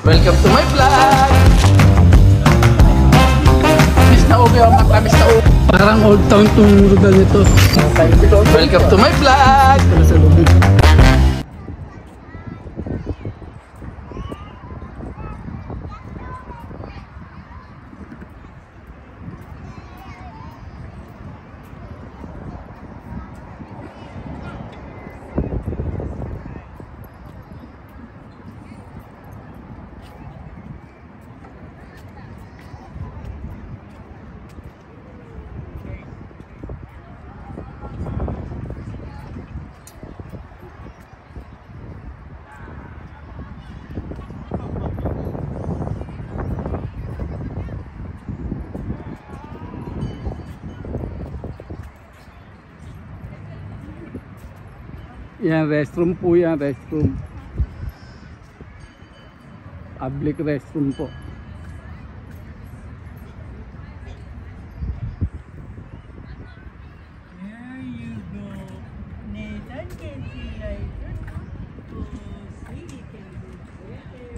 Welcome to my vlog! Miss na ubi ang matamis na ubi. Parang old town tong rugal nito. Welcome to my vlog! Yan, restroom po yan, restroom. Public restroom po. There you go. Nathan can see later. Oh, sweetie can see later.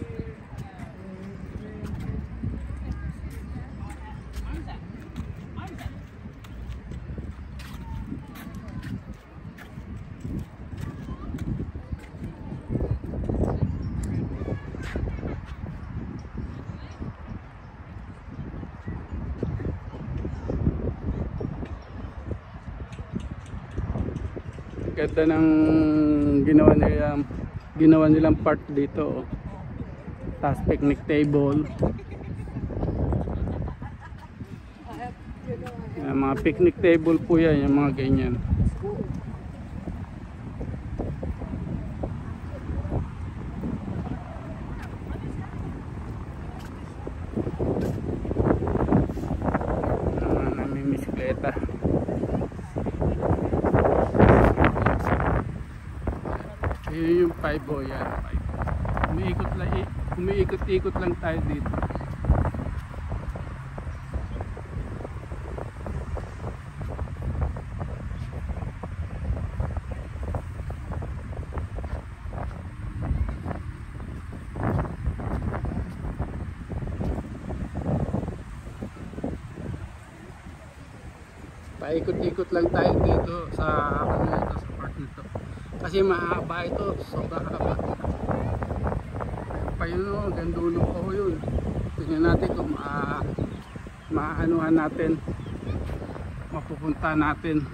Ganda ng ginawa nilang park dito. Tapos picnic table. Yan, mga picnic table po yan, yung mga ganyan. Namimisikleta. Yun yung 5 o yan, 5. Umiikot-ikot lang tayo dito. Paikot-ikot lang tayo dito sa park nito. Kasi mahaba ito, sobrang haba. Pa yun o, gandulo ko yun. Tingnan natin kung maanuhan natin, mapupunta natin.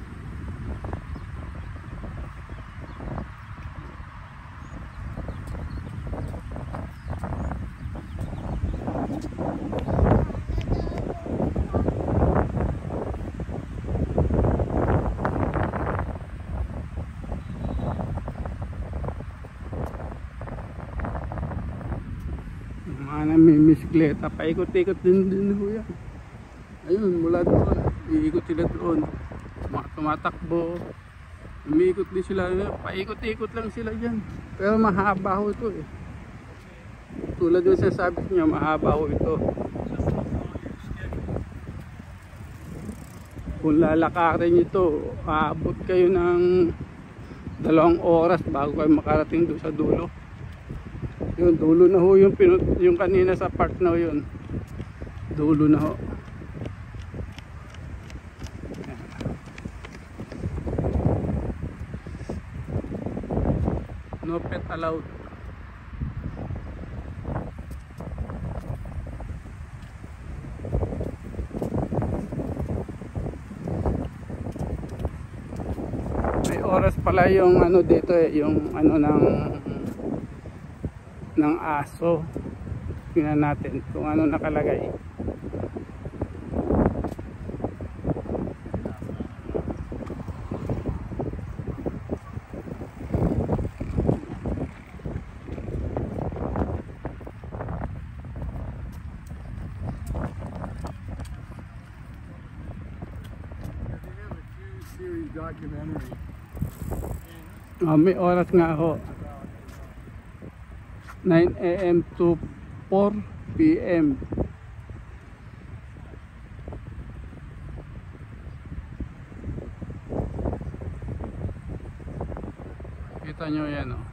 Namimisikleta, paikot-ikot din ho yan. Ayun, mula doon, iikot sila doon, tumatakbo, umiikot din sila, paikot-ikot lang sila dyan. Pero mahaba ho ito eh. Tulad yung sinasabi niya, mahaba ho ito. Kung lalakarin ito, aabot kayo ng 2 oras bago kayo makarating doon sa dulo. Yun, dulo na ho yung kanina sa park na ho yun. Dulo na ho. No pet allowed. May oras pala yung ano dito eh, yung ano ng aso. Tingnan natin kung ano nakalagay. May oras nga ho. 9 AM to 4 PM. Kita nyo yan oh.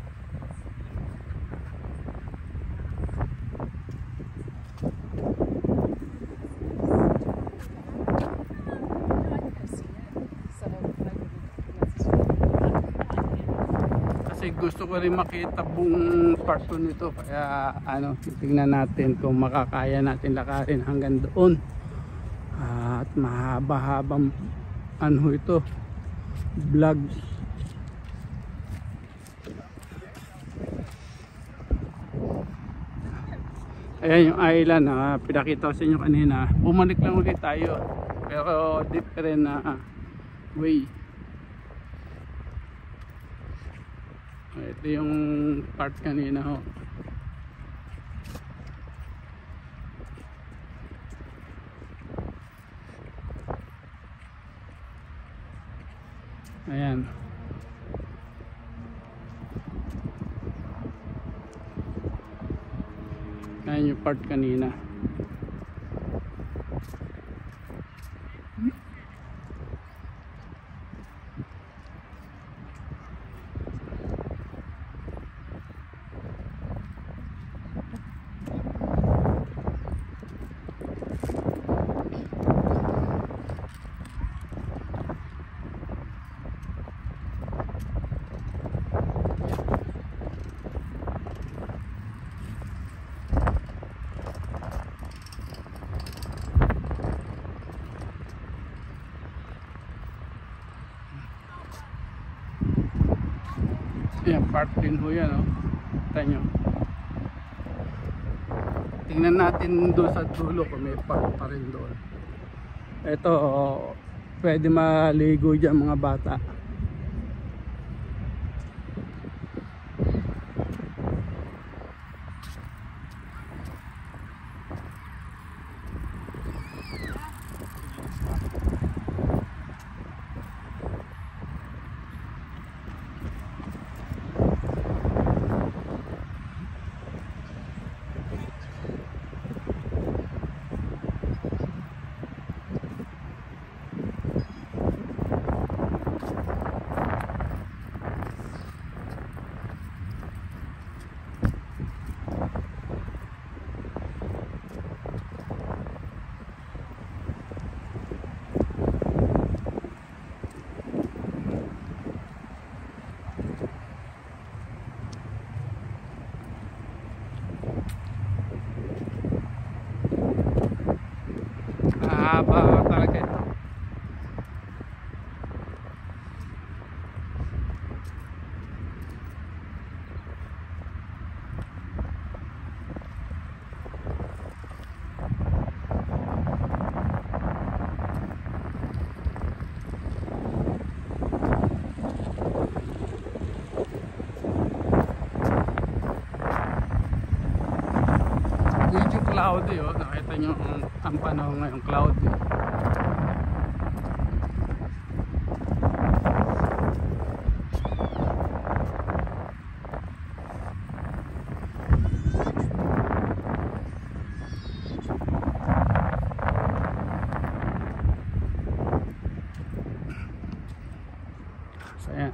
gusto ko rin makita buong part 2 nito, kaya ano, titingnan natin kung makakaya natin lakarin hanggang doon. At mahaba-habang ano ito, vlog. Ayan yung island na pinakita ko sa inyo kanina. Bumalik lang ulit tayo, pero different na way. Ito yung part kanina ho. Ayan. Ayan yung part kanina. Ayan, part din ho yan, oh. Kita nyo. Tingnan natin doon sa dulo kung may part pa rin doon. Ito, oh, pwede maligo dyan mga bata. Mahaba talaga ito. Medyo cloudy, oh. Nakita nyo ang panahon ngayon, cloudy. So ayan.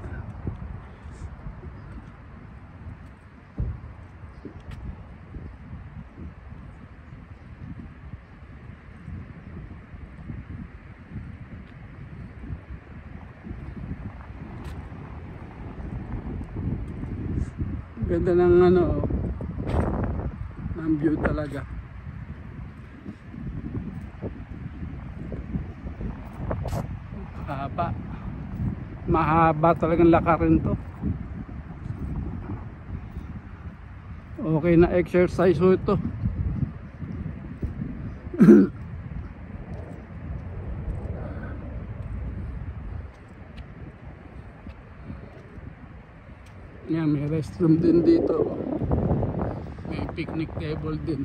Ganda ng ano, ng view talaga. Mahaba talagang lakarin to. Okay na exercise ho ito. Yan, may restroom din dito. May picnic table din.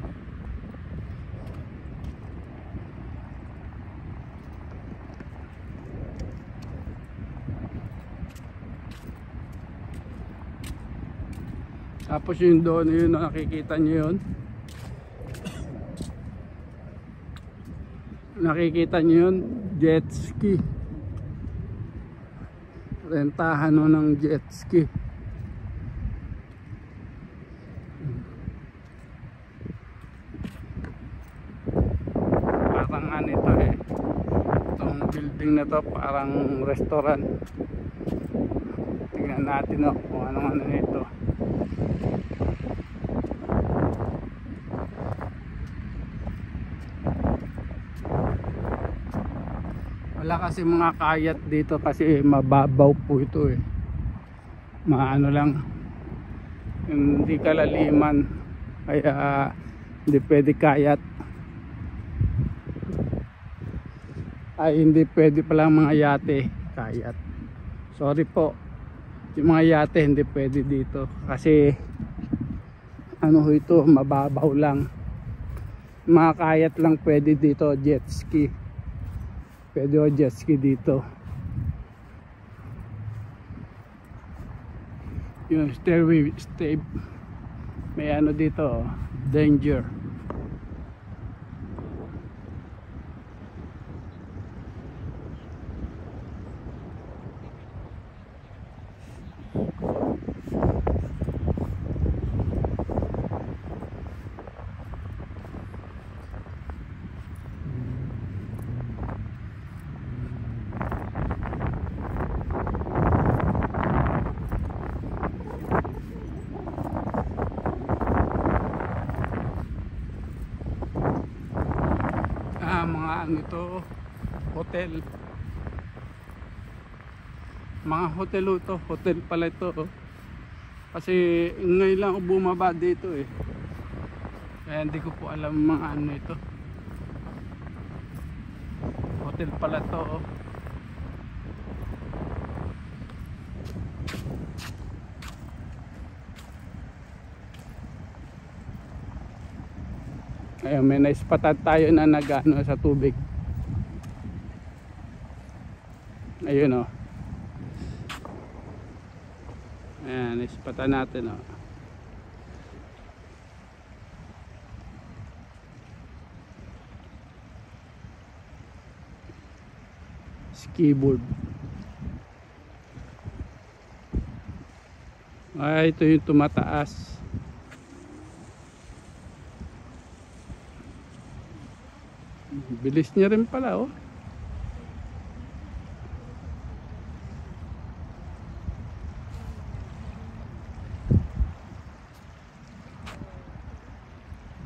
Tapos yung doon, yun, nakikita nyo yun. Nakikita nyo yun, jet ski. Rentahan mo ng jet ski. Parang ano ito eh. Itong building na to parang restaurant. Tingnan natin kung ano nito. Wala kasi mga kayat dito kasi mababaw po ito eh. Maano lang, hindi kalaliman, kaya hindi pwede kayat. Ay hindi pwede palang mga yate kayat. Sorry po, yung mga yate hindi pwede dito kasi ano ho ito, mababaw lang. Mga kayat lang pwede dito, jet ski. Pwede o jet ski dito. Yung stairway, may ano dito, danger. Mga ano ito, hotel, mga hotel ito, hotel pala ito kasi ngayon lang ako bumaba dito eh, kaya hindi ko po alam mga ano ito, hotel pala ito Ayun, may naispatan tayo na nag-ano sa tubig. Ayun ayan, naispatan natin skiboard. Ay, ito yung tumataas. Bilis niya rin pala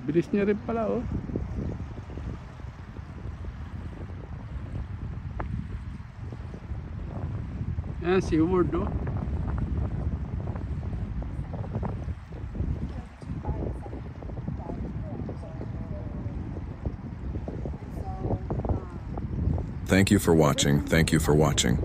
bilis niya rin pala Ayan, SeaWorld Thank you for watching. Thank you for watching.